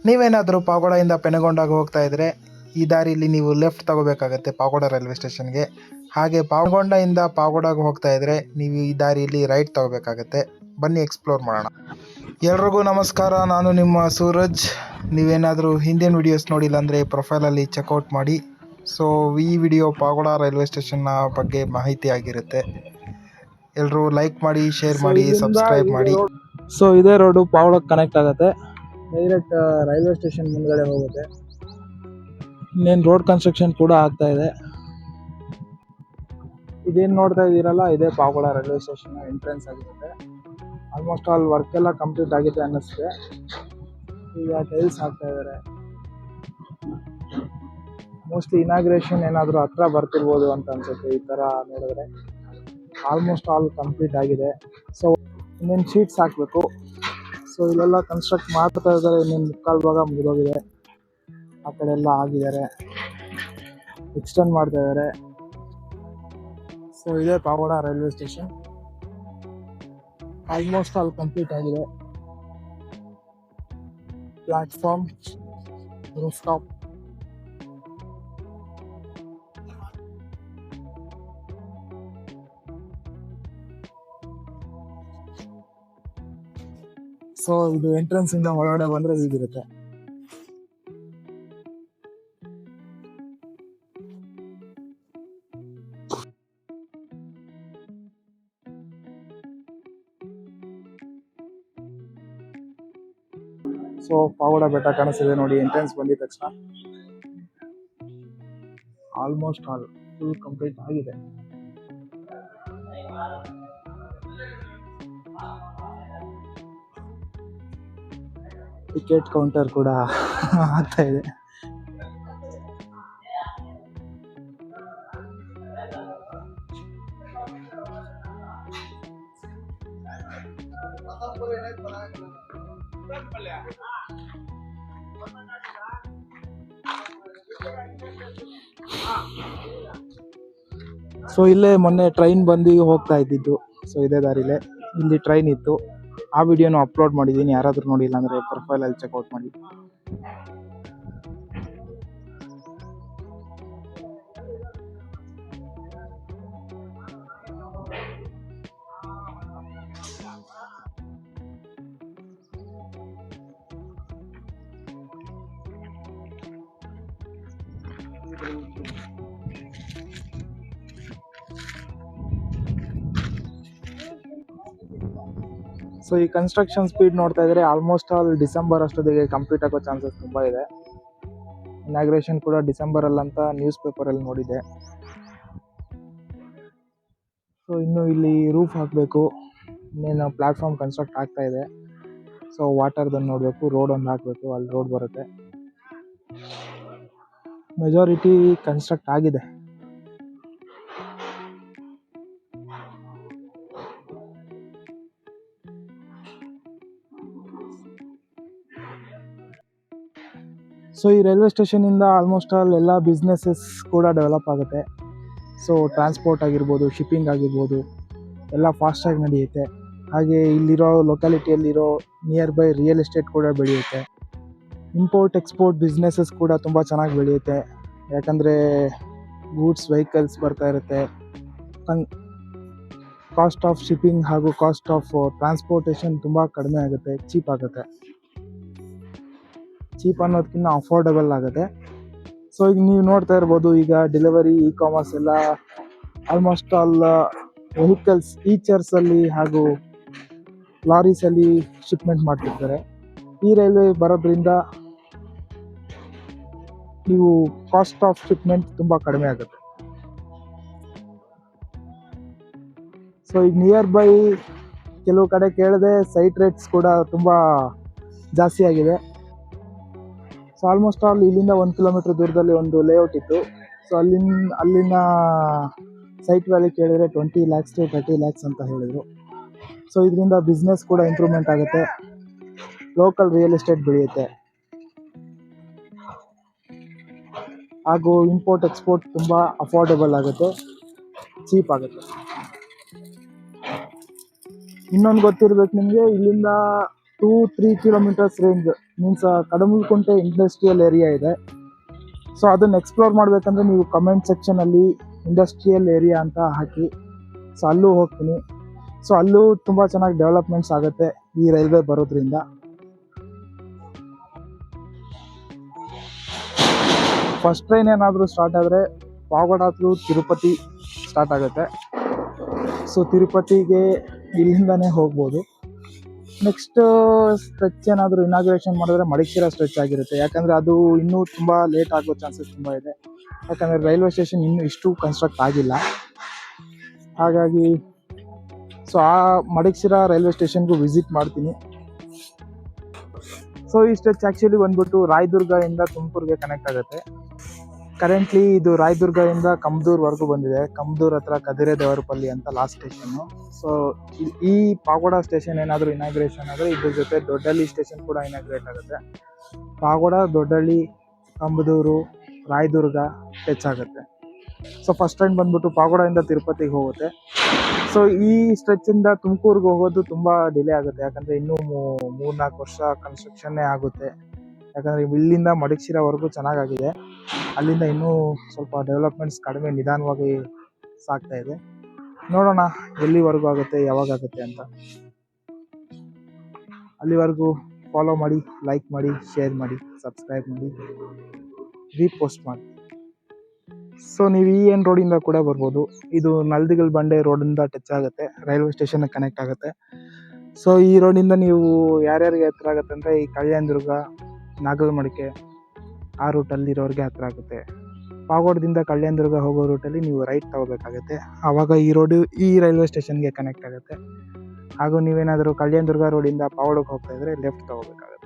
ನೀವೇನಾದರೂ ಪಾವಗಡದಿಂದ ಪೆನಗೊಂಡಾಗ ಹೋಗ್ತಾ ಇದ್ದರೆ ಈ ದಾರಿಯಲ್ಲಿ ನೀವು ಲೆಫ್ಟ್ ತಗೋಬೇಕಾಗತ್ತೆ ಪಾವಗಡ ರೈಲ್ವೆ ಸ್ಟೇಷನ್ಗೆ. ಹಾಗೆ ಪಾವಗೊಂಡದಿಂದ ಪಾವಗಡಗೆ ಹೋಗ್ತಾ ಇದ್ದರೆ ನೀವು ಈ ದಾರಿಯಲ್ಲಿ ರೈಟ್ ತಗೋಬೇಕಾಗತ್ತೆ. ಬನ್ನಿ ಎಕ್ಸ್ಪ್ಲೋರ್ ಮಾಡೋಣ. ಎಲ್ರಿಗೂ ನಮಸ್ಕಾರ, ನಾನು ನಿಮ್ಮ ಸೂರಜ್. ನೀವೇನಾದರೂ ಹಿಂದಿನ ವಿಡಿಯೋಸ್ ನೋಡಿಲ್ಲ ಅಂದರೆ ಪ್ರೊಫೈಲಲ್ಲಿ ಚೆಕ್ಔಟ್ ಮಾಡಿ. ಸೊ ಈ ವಿಡಿಯೋ ಪಾವಗಡ ರೈಲ್ವೆ ಸ್ಟೇಷನ್ನ ಬಗ್ಗೆ ಮಾಹಿತಿ ಆಗಿರುತ್ತೆ. ಎಲ್ಲರೂ ಲೈಕ್ ಮಾಡಿ, ಶೇರ್ ಮಾಡಿ, ಸಬ್ಸ್ಕ್ರೈಬ್ ಮಾಡಿ. ಸೊ ಇದೇ ರೋಡು ಪಾವಗಡಕ್ಕೆ ಕನೆಕ್ಟ್ ಆಗುತ್ತೆ. ಡೈರೆಕ್ಟ್ ರೈಲ್ವೆ ಸ್ಟೇಷನ್ ಮುಂದ್ಗಡೆ ಹೋಗುತ್ತೆ. ಇನ್ನೇನು ರೋಡ್ ಕನ್ಸ್ಟ್ರಕ್ಷನ್ ಕೂಡ ಆಗ್ತಾ ಇದೆ. ಇದೇನು ನೋಡ್ತಾ ಇದ್ದೀರಲ್ಲ, ಇದೇ ಪಾವಗಡ ರೈಲ್ವೆ ಸ್ಟೇಷನ್ ಎಂಟ್ರೆನ್ಸ್ ಆಗಿರುತ್ತೆ. ಆಲ್ಮೋಸ್ಟ್ ಆಲ್ ವರ್ಕ್ ಎಲ್ಲ ಕಂಪ್ಲೀಟ್ ಆಗಿದೆ ಅನ್ನಿಸುತ್ತೆ. ಈಗ ಟೈಲ್ಸ್ ಹಾಕ್ತಾ ಇದ್ದಾರೆ. ಮೋಸ್ಟ್ಲಿ ಇನಾಗ್ರೇಷನ್ ಏನಾದರೂ ಹತ್ರ ಬರ್ತಿರ್ಬೋದು ಅಂತ ಅನ್ಸುತ್ತೆ. ಈ ಥರ ನೋಡಿದ್ರೆ ಆಲ್ಮೋಸ್ಟ್ ಆಲ್ ಕಂಪ್ಲೀಟ್ ಆಗಿದೆ. ಸೊ ಇನ್ನೇನು ಶೀಟ್ಸ್ ಹಾಕಬೇಕು. ಸೊ ಇಲ್ಲೆಲ್ಲ ಕನ್ಸ್ಟ್ರಕ್ಟ್ ಮಾಡ್ತಾ ಇದ್ದಾರೆ. ಇನ್ನೇನು ಮುಕ್ಕಾಲು ಭಾಗ ಮುಗಿದೋಗಿದೆ. ಆ ಕಡೆ ಎಲ್ಲ ಆಗಿದ್ದಾರೆ, ಎಕ್ಸ್ಟೆಂಡ್ ಮಾಡ್ತಾ ಇದ್ದಾರೆ. ಸೊ ಇದೇ Pavagada railway station. Almost all complete ಆಗಿದೆ. ಪ್ಲಾಟ್ಫಾರ್ಮ್, ರೂಫ್ ಟಾಪ್, ಸೊ ಇದು ಎಂಟ್ರೆನ್ಸ್ ಇಂದ ಒಳಗಡೆ ಬಂದ್ರೆ ಹೀಗಿರುತ್ತೆ. ಸೊ ಪಾವಗಡ ಬೆಟ್ಟ ಕಾಣಿಸ್ತಿದೆ ನೋಡಿ ಎಂಟ್ರೆನ್ಸ್ ಬಂದಿದ ತಕ್ಷಣ. ಆಲ್ಮೋಸ್ಟ್ ಆಲ್ ಫುಲ್ ಕಂಪ್ಲೀಟ್ ಆಗಿದೆ. ಟಿಕೆಟ್ ಕೌಂಟರ್ ಕೂಡ ಆಗ್ತಾ ಇದೆ. ಸೊ ಇಲ್ಲೇ ಮೊನ್ನೆ ಟ್ರೈನ್ ಬಂದು ಹೋಗ್ತಾ ಇದ್ದಿದ್ದು. ಸೊ ಇದೇ ದಾರಿಲೇ ಇಲ್ಲಿ ಟ್ರೈನ್ ಇತ್ತು. ಆ ವಿಡಿಯೋನು ಅಪ್ಲೋಡ್ ಮಾಡಿದ್ದೀನಿ. ಯಾರಾದರೂ ನೋಡಿಲ್ಲ ಅಂದರೆ ಪ್ರೊಫೈಲಲ್ಲಿ ಚೆಕ್ಔಟ್ ಮಾಡಿ. ಸೊ ಈ ಕನ್ಸ್ಟ್ರಕ್ಷನ್ ಸ್ಪೀಡ್ ನೋಡ್ತಾ ಇದ್ರೆ ಆಲ್ಮೋಸ್ಟ್ ಆಲ್ ಡಿಸೆಂಬರ್ ಅಷ್ಟೊತ್ತಿಗೆ ಕಂಪ್ಲೀಟ್ ಆಗೋ ಚಾನ್ಸಸ್ ತುಂಬ ಇದೆ. ಇನಾಗ್ರೇಷನ್ ಕೂಡ ಡಿಸೆಂಬರಲ್ಲಂತ ನ್ಯೂಸ್ ಪೇಪರಲ್ಲಿ ನೋಡಿದೆ. ಸೊ ಇನ್ನು ಇಲ್ಲಿ ರೂಫ್ ಹಾಕಬೇಕು. ಇನ್ನೇನು ಪ್ಲಾಟ್ಫಾರ್ಮ್ ಕನ್ಸ್ಟ್ರಕ್ಟ್ ಆಗ್ತಾ ಇದೆ. ಸೊ ವಾಟರ್ದನ್ನು ನೋಡಬೇಕು, ರೋಡ್ ಒಂದು ಹಾಕಬೇಕು. ಅಲ್ಲಿ ರೋಡ್ ಬರುತ್ತೆ. ಮೆಜಾರಿಟಿ ಕನ್ಸ್ಟ್ರಕ್ಟ್ ಆಗಿದೆ. ಸೊ ಈ ರೈಲ್ವೆ ಸ್ಟೇಷನಿಂದ ಆಲ್ಮೋಸ್ಟ್ ಆಲ್ ಎಲ್ಲ ಬಿಸ್ನೆಸ್ಸಸ್ ಕೂಡ ಡೆವಲಪ್ ಆಗುತ್ತೆ. ಸೊ ಟ್ರಾನ್ಸ್ಪೋರ್ಟ್ ಆಗಿರ್ಬೋದು, ಶಿಪ್ಪಿಂಗ್ ಆಗಿರ್ಬೋದು, ಎಲ್ಲ ಫಾಸ್ಟಾಗಿ ನಡೆಯುತ್ತೆ. ಹಾಗೆ ಇಲ್ಲಿರೋ ಲೊಕ್ಯಾಲಿಟಿಯಲ್ಲಿರೋ ನಿಯರ್ ಬೈ ರಿಯಲ್ ಎಸ್ಟೇಟ್ ಕೂಡ ಬೆಳೆಯುತ್ತೆ. ಇಂಪೋರ್ಟ್ ಎಕ್ಸ್ಪೋರ್ಟ್ ಬಿಸ್ನೆಸ್ಸಸ್ ಕೂಡ ತುಂಬ ಚೆನ್ನಾಗಿ ಬೆಳೆಯುತ್ತೆ. ಯಾಕಂದರೆ ಗೂಡ್ಸ್ ವೆಹಿಕಲ್ಸ್ ಬರ್ತಾ ಇರುತ್ತೆ. ಕಾಸ್ಟ್ ಆಫ್ ಶಿಪ್ಪಿಂಗ್ ಹಾಗೂ ಕಾಸ್ಟ್ ಆಫ್ ಟ್ರಾನ್ಸ್ಪೋರ್ಟೇಷನ್ ತುಂಬ ಕಡಿಮೆ ಆಗುತ್ತೆ, ಚೀಪ್ ಆಗುತ್ತೆ. ಚೀಪ್ ಅನ್ನೋದಕ್ಕಿಂತ ಅಫೋರ್ಡಬಲ್ ಆಗುತ್ತೆ. ಸೊ ಈಗ ನೀವು ನೋಡ್ತಾ ಇರ್ಬೋದು, ಈಗ ಡೆಲಿವರಿ, ಇ ಕಾಮರ್ಸ್ ಎಲ್ಲ ಆಲ್ಮೋಸ್ಟ್ ಆಲ್ ವೆಹಿಕಲ್ಸ್ ಈಚರ್ಸಲ್ಲಿ ಹಾಗೂ ಲಾರೀಸಲ್ಲಿ ಶಿಪ್ಮೆಂಟ್ ಮಾಡ್ತಿರ್ತಾರೆ. ಈ ರೈಲ್ವೆ ಬರೋದ್ರಿಂದ ನೀವು ಕಾಸ್ಟ್ ಆಫ್ ಶಿಪ್ಮೆಂಟ್ ತುಂಬ ಕಡಿಮೆ ಆಗುತ್ತೆ. ಸೊ ಈಗ ನಿಯರ್ ಬೈ ಕೆಲವು ಕಡೆ ಕೇಳಿದೆ ಸೈಟ್ ರೇಟ್ಸ್ ಕೂಡ ತುಂಬ ಜಾಸ್ತಿ ಆಗಿದೆ. ಸೊ ಆಲ್ಮೋಸ್ಟ್ ಆಲ್ ಇಲ್ಲಿಂದ 1 ಕಿಲೋಮೀಟ್ರ್ ದೂರದಲ್ಲಿ ಒಂದು ಲೇಔಟ್ ಇತ್ತು. ಸೊ ಅಲ್ಲಿನ ಸೈಟ್ ವ್ಯಾಲ್ಯೂ ಕೇಳಿದರೆ 20 lakhs to 30 lakhs ಅಂತ ಹೇಳಿದರು. ಸೊ ಇದರಿಂದ ಬಿಸ್ನೆಸ್ ಕೂಡ ಇಂಪ್ರೂವ್ಮೆಂಟ್ ಆಗುತ್ತೆ, ಲೋಕಲ್ ರಿಯಲ್ ಎಸ್ಟೇಟ್ ಬೆಳೆಯುತ್ತೆ, ಹಾಗೂ ಇಂಪೋರ್ಟ್ ಎಕ್ಸ್ಪೋರ್ಟ್ ತುಂಬ ಅಫೋರ್ಡೆಬಲ್ ಆಗುತ್ತೆ, ಚೀಪ್ ಆಗುತ್ತೆ. ಇನ್ನೊಂದು ಗೊತ್ತಿರಬೇಕು ನಿಮಗೆ, ಇಲ್ಲಿಂದ 2-3 kilometers range means Kadamulkunte industrial area ಇದೆ. ಸೊ ಅದನ್ನು ಎಕ್ಸ್ಪ್ಲೋರ್ ಮಾಡಬೇಕಂದ್ರೆ ನೀವು ಕಮೆಂಟ್ ಸೆಕ್ಷನಲ್ಲಿ ಇಂಡಸ್ಟ್ರಿಯಲ್ ಏರಿಯಾ ಅಂತ ಹಾಕಿ. ಸೊ ಅಲ್ಲೂ ಹೋಗ್ತೀನಿ. ಸೊ ಅಲ್ಲೂ ತುಂಬ ಚೆನ್ನಾಗಿ ಡೆವಲಪ್ಮೆಂಟ್ಸ್ ಆಗುತ್ತೆ ಈ ರೈಲ್ವೆ ಬರೋದ್ರಿಂದ. ಫಸ್ಟ್ ಟ್ರೈನ್ ಏನಾದರೂ ಸ್ಟಾರ್ಟ್ ಆದರೆ ಪಾವಗಡ ಥ್ರೂ ತಿರುಪತಿ ಸ್ಟಾರ್ಟ್ ಆಗುತ್ತೆ. ಸೊ ತಿರುಪತಿಗೆ ಇಲ್ಲಿಂದನೇ ಹೋಗ್ಬೋದು. ನೆಕ್ಸ್ಟ್ ಸ್ಟ್ರೆಚ್ ಏನಾದರೂ ಇನಾಗ್ರೇಷನ್ ಮಾಡಿದ್ರೆ ಮಡಿಕೇರಿ ಸ್ಟ್ರೆಚ್ ಆಗಿರುತ್ತೆ. ಯಾಕಂದರೆ ಅದು ಇನ್ನೂ ತುಂಬ ಲೇಟ್ ಆಗೋ ಚಾನ್ಸಸ್ ತುಂಬ ಇದೆ. ಯಾಕಂದರೆ ರೈಲ್ವೆ ಸ್ಟೇಷನ್ ಇನ್ನೂ ಇಷ್ಟು ಕನ್ಸ್ಟ್ರಕ್ಟ್ ಆಗಿಲ್ಲ. ಹಾಗಾಗಿ ಸೊ ಆ ಮಡಿಕೇರಿ ರೈಲ್ವೆ ಸ್ಟೇಷನ್ಗೂ ವಿಸಿಟ್ ಮಾಡ್ತೀನಿ. ಸೊ ಈ ಸ್ಟ್ರೆಚ್ ಆ್ಯಕ್ಚುಲಿ ಬಂದ್ಬಿಟ್ಟು ರಾಯದುರ್ಗದಿಂದ ತುಮಕೂರಿಗೆ ಕನೆಕ್ಟ್ ಆಗುತ್ತೆ. ಕರೆಂಟ್ಲಿ ಇದು ರಾಯದುರ್ಗದಿಂದ ಕಮ್ದೂರ್ವರೆಗೂ ಬಂದಿದೆ. ಕಮ್ದೂರ್ ಹತ್ರ ಕದಿರೆ ದೇವರಪಲ್ಲಿ ಅಂತ ಲಾಸ್ಟ್ ಸ್ಟೇಷನ್ನು. ಸೊ ಈ ಪಾವಗಡ ಸ್ಟೇಷನ್ ಏನಾದರೂ ಇನಾಗ್ರೇಷನ್ ಆದರೆ ಇದ್ರ ಜೊತೆ ದೊಡ್ಡಳ್ಳಿ ಸ್ಟೇಷನ್ ಕೂಡ ಇನಾಗ್ರೇಟ್ ಆಗುತ್ತೆ. ಪಾವಗಡ, ದೊಡ್ಡಳ್ಳಿ, ಕಮ್ದೂರು, ರಾಯದುರ್ಗ ಟಚ್ ಆಗುತ್ತೆ. ಸೊ ಫಸ್ಟ್ ಟ್ರೈನ್ ಬಂದ್ಬಿಟ್ಟು ಪಾವಗಡದಿಂದ ತಿರುಪತಿಗೆ ಹೋಗುತ್ತೆ. ಸೊ ಈ ಸ್ಟ್ರೆಚ್ಚಿಂದ ತುಮಕೂರಿಗೆ ಹೋಗೋದು ತುಂಬ ಡಿಲೇ ಆಗುತ್ತೆ. ಯಾಕಂದರೆ ಇನ್ನೂ 3-4 ವರ್ಷ ಕನ್ಸ್ಟ್ರಕ್ಷನ್ನೇ ಆಗುತ್ತೆ. ಯಾಕಂದರೆ ಇಲ್ಲಿಂದ ಮಡಿಕೇರಿವರೆಗೂ ಚೆನ್ನಾಗಾಗಿದೆ. ಅಲ್ಲಿಂದ ಇನ್ನೂ ಸ್ವಲ್ಪ ಡೆವಲಪ್ಮೆಂಟ್ಸ್ ಕಡಿಮೆ ನಿಧಾನವಾಗಿ ಸಾಗ್ತಾ ಇದೆ. ನೋಡೋಣ ಎಲ್ಲಿವರೆಗೂ ಆಗುತ್ತೆ, ಯಾವಾಗ ಆಗುತ್ತೆ ಅಂತ. ಅಲ್ಲಿವರೆಗೂ ಫಾಲೋ ಮಾಡಿ, ಲೈಕ್ ಮಾಡಿ, ಶೇರ್ ಮಾಡಿ, ಸಬ್ಸ್ಕ್ರೈಬ್ ಮಾಡಿ, ರೀಪೋಸ್ಟ್ ಮಾಡಿ. ಸೊ ನೀವು ಈ ಎನ್ ರೋಡಿಂದ ಕೂಡ ಬರ್ಬೋದು. ಇದು ನಲ್ದಿಗಲ್ ಬಂಡೆ ರೋಡಿಂದ ಟಚ್ ಆಗುತ್ತೆ, ರೈಲ್ವೆ ಸ್ಟೇಷನ್ಗೆ ಕನೆಕ್ಟ್ ಆಗುತ್ತೆ. ಸೊ ಈ ರೋಡಿಂದ ನೀವು ಯಾರ್ಯಾರಿಗೆ ಹತ್ರ ಆಗುತ್ತೆ ಅಂದರೆ ಈ ಕಲ್ಯಾಣದುರ್ಗ, ನಾಗಲಮಡಿಕೆ ಆ ರೂಟಲ್ಲಿರೋರಿಗೆ ಹತ್ರ ಆಗುತ್ತೆ. ಪಾವಗಡದಿಂದ ಕಲ್ಯಾಣದುರ್ಗ ಹೋಗೋ ರೂಟಲ್ಲಿ ನೀವು ರೈಟ್ ತಗೋಬೇಕಾಗುತ್ತೆ. ಆವಾಗ ಈ ರೈಲ್ವೆ ಸ್ಟೇಷನ್ಗೆ ಕನೆಕ್ಟ್ ಆಗುತ್ತೆ. ಹಾಗೂ ನೀವೇನಾದರೂ ಕಲ್ಯಾಣದುರ್ಗ ರೋಡಿಂದ ಪಾವಗಡಕ್ಕೆ ಹೋಗ್ತಾ ಇದ್ದರೆ ಲೆಫ್ಟ್ ತಗೋಬೇಕಾಗುತ್ತೆ.